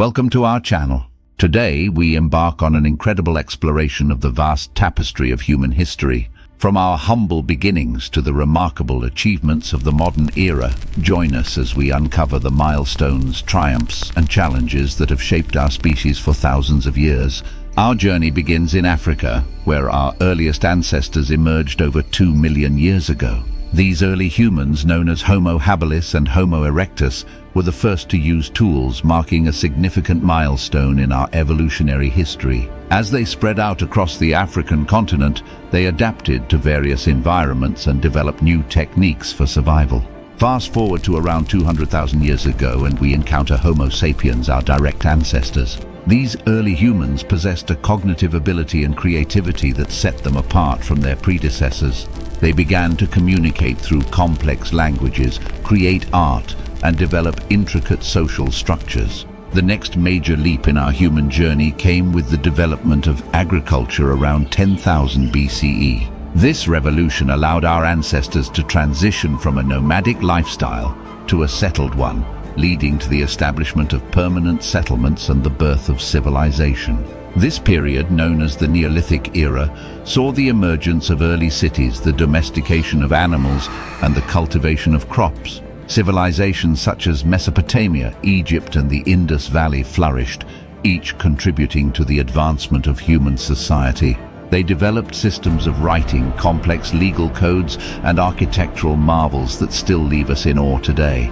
Welcome to our channel. Today we embark on an incredible exploration of the vast tapestry of human history. From our humble beginnings to the remarkable achievements of the modern era, join us as we uncover the milestones, triumphs and challenges that have shaped our species for thousands of years. Our journey begins in Africa, where our earliest ancestors emerged over 2 million years ago. These early humans, known as Homo habilis and Homo erectus, were the first to use tools, marking a significant milestone in our evolutionary history. As they spread out across the African continent, they adapted to various environments and developed new techniques for survival. Fast forward to around 200,000 years ago and we encounter Homo sapiens, our direct ancestors. These early humans possessed a cognitive ability and creativity that set them apart from their predecessors. They began to communicate through complex languages, create art, and develop intricate social structures. The next major leap in our human journey came with the development of agriculture around 10,000 BCE. This revolution allowed our ancestors to transition from a nomadic lifestyle to a settled one, leading to the establishment of permanent settlements and the birth of civilization. This period, known as the Neolithic era, saw the emergence of early cities, the domestication of animals, and the cultivation of crops. Civilizations such as Mesopotamia, Egypt, and the Indus Valley flourished, each contributing to the advancement of human society. They developed systems of writing, complex legal codes, and architectural marvels that still leave us in awe today.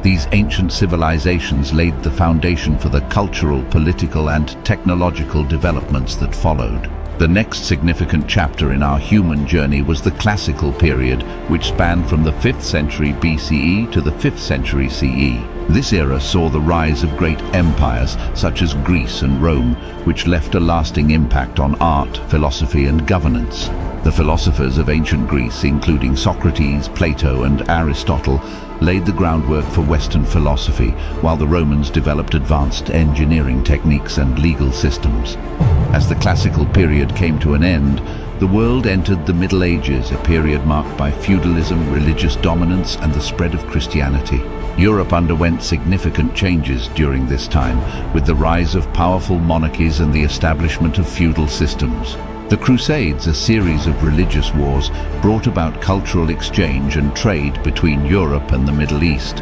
These ancient civilizations laid the foundation for the cultural, political, and technological developments that followed. The next significant chapter in our human journey was the Classical period, which spanned from the 5th century BCE to the 5th century CE. This era saw the rise of great empires such as Greece and Rome, which left a lasting impact on art, philosophy, and governance. The philosophers of ancient Greece, including Socrates, Plato, and Aristotle, laid the groundwork for Western philosophy, while the Romans developed advanced engineering techniques and legal systems. As the Classical period came to an end, the world entered the Middle Ages, a period marked by feudalism, religious dominance, and the spread of Christianity. Europe underwent significant changes during this time, with the rise of powerful monarchies and the establishment of feudal systems. The Crusades, a series of religious wars, brought about cultural exchange and trade between Europe and the Middle East.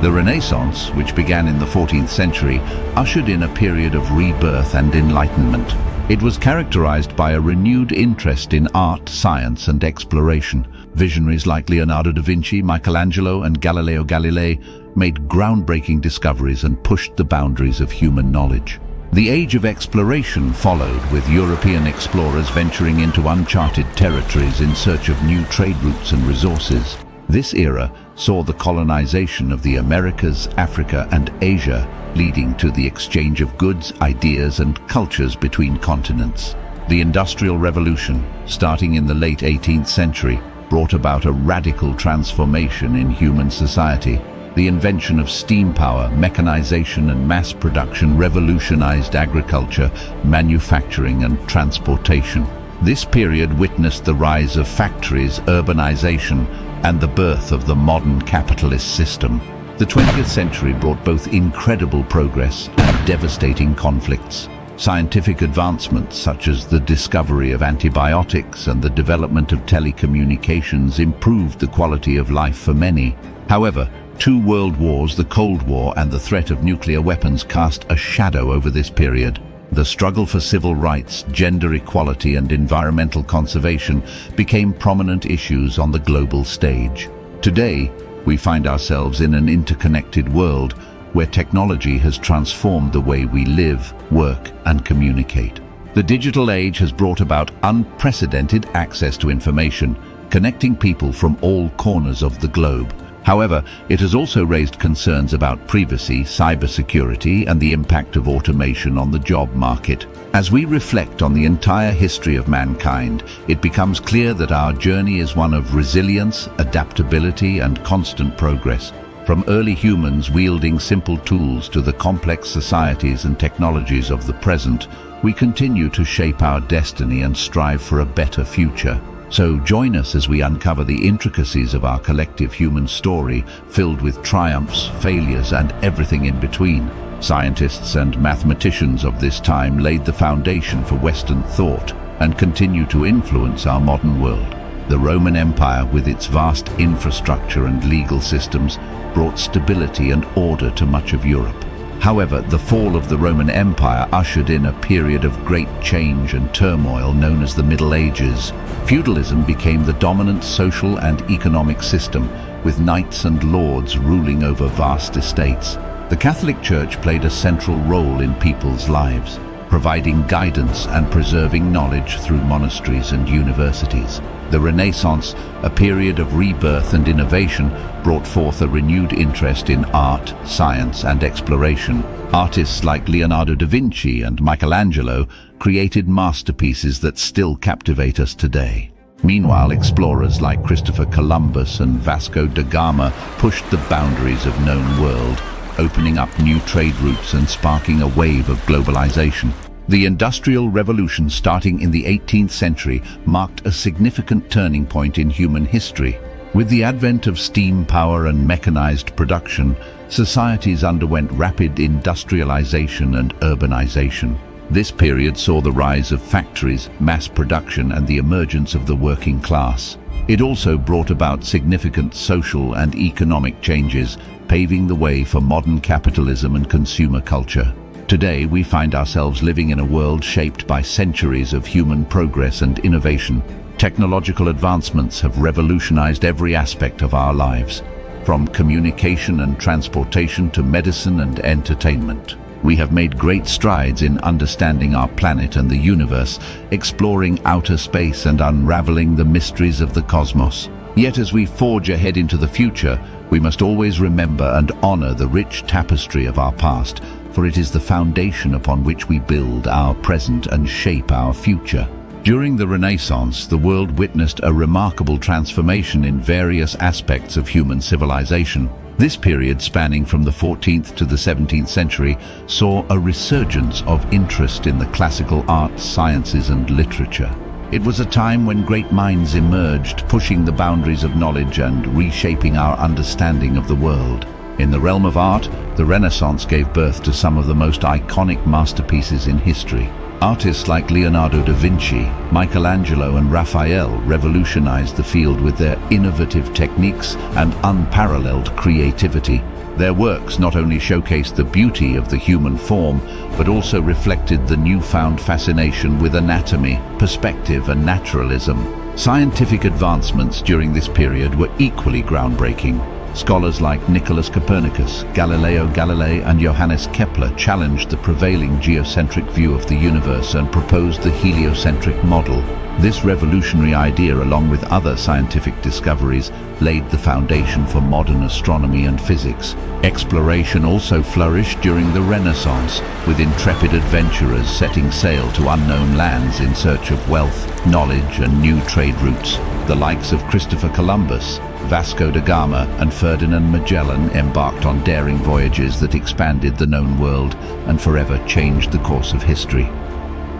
The Renaissance, which began in the 14th century, ushered in a period of rebirth and enlightenment. It was characterized by a renewed interest in art, science, and exploration. Visionaries like Leonardo da Vinci, Michelangelo, and Galileo Galilei made groundbreaking discoveries and pushed the boundaries of human knowledge. The age of exploration followed, with European explorers venturing into uncharted territories in search of new trade routes and resources. This era saw the colonization of the Americas, Africa, and Asia, leading to the exchange of goods, ideas, and cultures between continents. The Industrial Revolution, starting in the late 18th century, brought about a radical transformation in human society. The invention of steam power, mechanization, and mass production revolutionized agriculture, manufacturing, and transportation. This period witnessed the rise of factories, urbanization, and the birth of the modern capitalist system. The 20th century brought both incredible progress and devastating conflicts. Scientific advancements such as the discovery of antibiotics and the development of telecommunications improved the quality of life for many. However, 2 world wars, the Cold War and the threat of nuclear weapons, cast a shadow over this period. The struggle for civil rights, gender equality, and environmental conservation became prominent issues on the global stage. Today, we find ourselves in an interconnected world where technology has transformed the way we live, work, and communicate. The digital age has brought about unprecedented access to information, connecting people from all corners of the globe. However, it has also raised concerns about privacy, cybersecurity, and the impact of automation on the job market. As we reflect on the entire history of mankind, it becomes clear that our journey is one of resilience, adaptability, and constant progress. From early humans wielding simple tools to the complex societies and technologies of the present, we continue to shape our destiny and strive for a better future. So join us as we uncover the intricacies of our collective human story, filled with triumphs, failures, and everything in between. Scientists and mathematicians of this time laid the foundation for Western thought and continue to influence our modern world. The Roman Empire, with its vast infrastructure and legal systems, brought stability and order to much of Europe. However, the fall of the Roman Empire ushered in a period of great change and turmoil known as the Middle Ages. Feudalism became the dominant social and economic system, with knights and lords ruling over vast estates. The Catholic Church played a central role in people's lives, providing guidance and preserving knowledge through monasteries and universities. The Renaissance, a period of rebirth and innovation, brought forth a renewed interest in art, science, and exploration. Artists like Leonardo da Vinci and Michelangelo created masterpieces that still captivate us today. Meanwhile, explorers like Christopher Columbus and Vasco da Gama pushed the boundaries of known world, opening up new trade routes and sparking a wave of globalization. The Industrial Revolution, starting in the 18th century, marked a significant turning point in human history. With the advent of steam power and mechanized production, societies underwent rapid industrialization and urbanization. This period saw the rise of factories, mass production, and the emergence of the working class. It also brought about significant social and economic changes, paving the way for modern capitalism and consumer culture. Today, we find ourselves living in a world shaped by centuries of human progress and innovation. Technological advancements have revolutionized every aspect of our lives, from communication and transportation to medicine and entertainment. We have made great strides in understanding our planet and the universe, exploring outer space and unraveling the mysteries of the cosmos. Yet as we forge ahead into the future, we must always remember and honor the rich tapestry of our past, for it is the foundation upon which we build our present and shape our future. During the Renaissance, the world witnessed a remarkable transformation in various aspects of human civilization. This period, spanning from the 14th to the 17th century, saw a resurgence of interest in the classical arts, sciences, and literature. It was a time when great minds emerged, pushing the boundaries of knowledge and reshaping our understanding of the world. In the realm of art, the Renaissance gave birth to some of the most iconic masterpieces in history. Artists like Leonardo da Vinci, Michelangelo, and Raphael revolutionized the field with their innovative techniques and unparalleled creativity. Their works not only showcased the beauty of the human form, but also reflected the newfound fascination with anatomy, perspective, and naturalism. Scientific advancements during this period were equally groundbreaking. Scholars like Nicholas Copernicus, Galileo Galilei, and Johannes Kepler challenged the prevailing geocentric view of the universe and proposed the heliocentric model. This revolutionary idea, along with other scientific discoveries, laid the foundation for modern astronomy and physics. Exploration also flourished during the Renaissance, with intrepid adventurers setting sail to unknown lands in search of wealth, knowledge, and new trade routes. The likes of Christopher Columbus, Vasco da Gama, and Ferdinand Magellan embarked on daring voyages that expanded the known world and forever changed the course of history.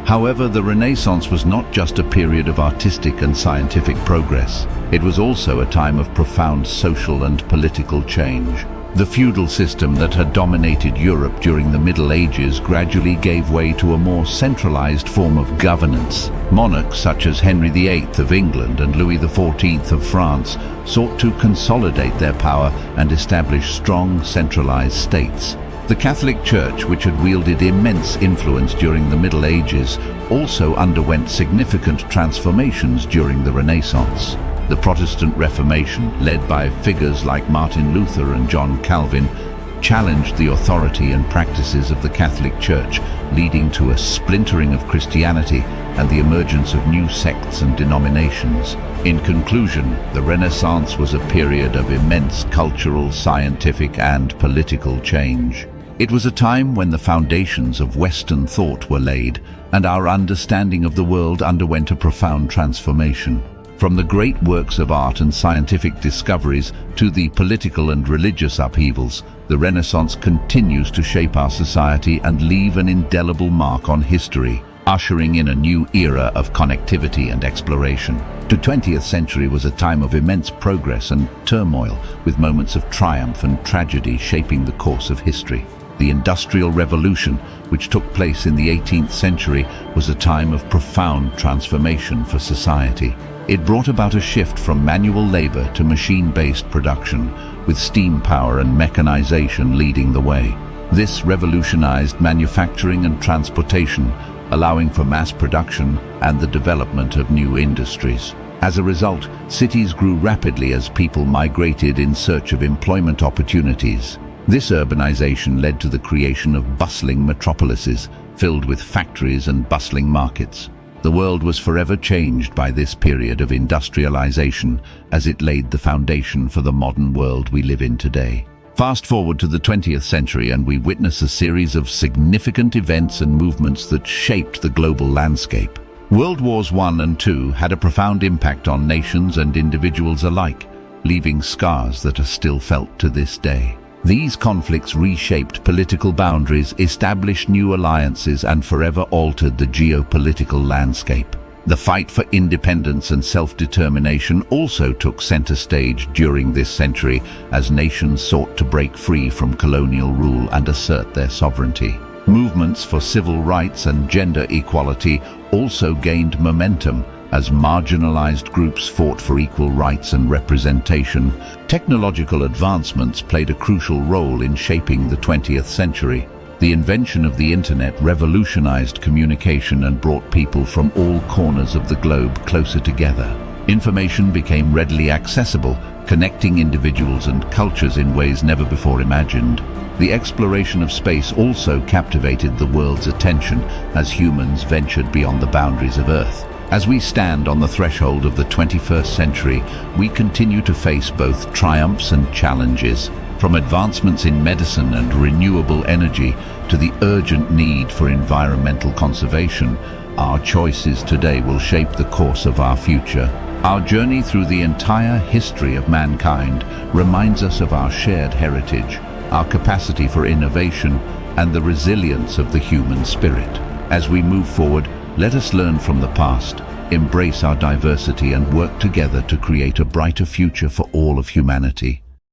However, the Renaissance was not just a period of artistic and scientific progress. It was also a time of profound social and political change. The feudal system that had dominated Europe during the Middle Ages gradually gave way to a more centralized form of governance. Monarchs such as Henry VIII of England and Louis XIV of France sought to consolidate their power and establish strong, centralized states. The Catholic Church, which had wielded immense influence during the Middle Ages, also underwent significant transformations during the Renaissance. The Protestant Reformation, led by figures like Martin Luther and John Calvin, challenged the authority and practices of the Catholic Church, leading to a splintering of Christianity and the emergence of new sects and denominations. In conclusion, the Renaissance was a period of immense cultural, scientific, and political change. It was a time when the foundations of Western thought were laid, and our understanding of the world underwent a profound transformation. From the great works of art and scientific discoveries to the political and religious upheavals, the Renaissance continues to shape our society and leave an indelible mark on history, ushering in a new era of connectivity and exploration. The 20th century was a time of immense progress and turmoil, with moments of triumph and tragedy shaping the course of history. The Industrial Revolution, which took place in the 18th century, was a time of profound transformation for society. It brought about a shift from manual labor to machine-based production, with steam power and mechanization leading the way. This revolutionized manufacturing and transportation, allowing for mass production and the development of new industries. As a result, cities grew rapidly as people migrated in search of employment opportunities. This urbanization led to the creation of bustling metropolises, filled with factories and bustling markets. The world was forever changed by this period of industrialization, as it laid the foundation for the modern world we live in today. Fast forward to the 20th century and we witness a series of significant events and movements that shaped the global landscape. World Wars I and II had a profound impact on nations and individuals alike, leaving scars that are still felt to this day. These conflicts reshaped political boundaries, established new alliances, and forever altered the geopolitical landscape. The fight for independence and self-determination also took center stage during this century as nations sought to break free from colonial rule and assert their sovereignty. Movements for civil rights and gender equality also gained momentum as marginalized groups fought for equal rights and representation. Technological advancements played a crucial role in shaping the 20th century. The invention of the internet revolutionized communication and brought people from all corners of the globe closer together. Information became readily accessible, connecting individuals and cultures in ways never before imagined. The exploration of space also captivated the world's attention as humans ventured beyond the boundaries of Earth. As we stand on the threshold of the 21st century, we continue to face both triumphs and challenges. From advancements in medicine and renewable energy to the urgent need for environmental conservation, our choices today will shape the course of our future. Our journey through the entire history of mankind reminds us of our shared heritage, our capacity for innovation, and the resilience of the human spirit. As we move forward, let us learn from the past, embrace our diversity, and work together to create a brighter future for all of humanity.